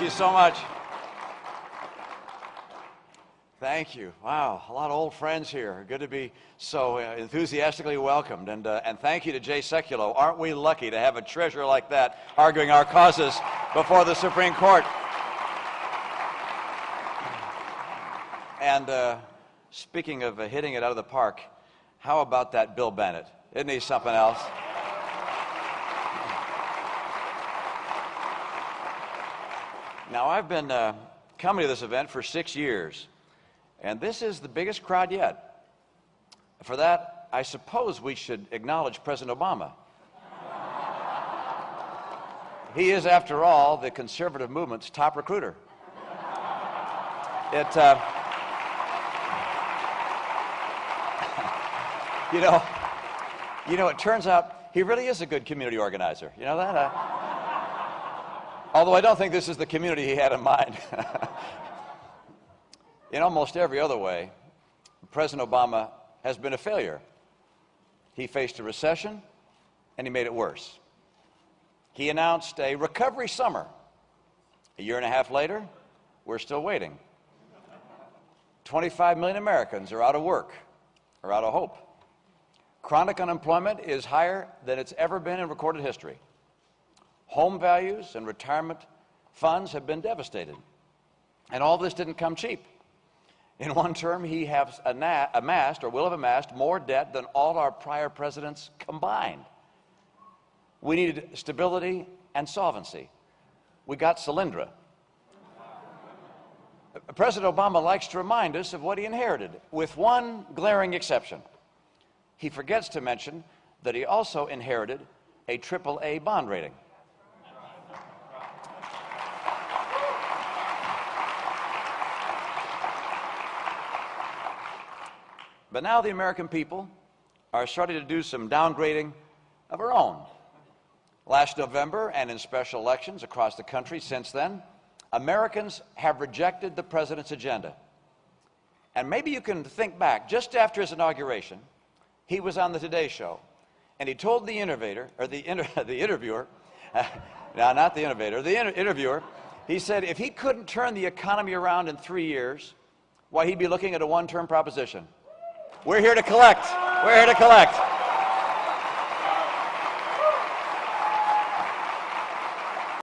Thank you so much. Thank you. Wow, a lot of old friends here. Good to be so enthusiastically welcomed. And thank you to Jay Sekulow. Aren't we lucky to have a treasure like that arguing our causes before the Supreme Court? And speaking of hitting it out of the park, how about that Bill Bennett? Isn't he something else? Now, I've been coming to this event for 6 years, and this is the biggest crowd yet. For that, I suppose we should acknowledge President Obama. He is, after all, the conservative movement's top recruiter. It turns out he really is a good community organizer. You know that? Although I don't think this is the community he had in mind. In almost every other way, President Obama has been a failure. He faced a recession, and he made it worse. He announced a recovery summer. A year and a half later, we're still waiting. 25 million Americans are out of work, or out of hope. Chronic unemployment is higher than it's ever been in recorded history. Home values and retirement funds have been devastated. And all this didn't come cheap. In one term, he has amassed, or will have amassed, more debt than all our prior presidents combined. We needed stability and solvency. We got Solyndra. President Obama likes to remind us of what he inherited, with one glaring exception. He forgets to mention that he also inherited a AAA bond rating. But now the American people are starting to do some downgrading of our own. Last November, and in special elections across the country since then, Americans have rejected the president's agenda. And maybe you can think back, just after his inauguration, he was on the Today Show, and he told the interviewer, he said if he couldn't turn the economy around in 3 years, why, he'd be looking at a one-term proposition. We're here to collect. We're here to collect.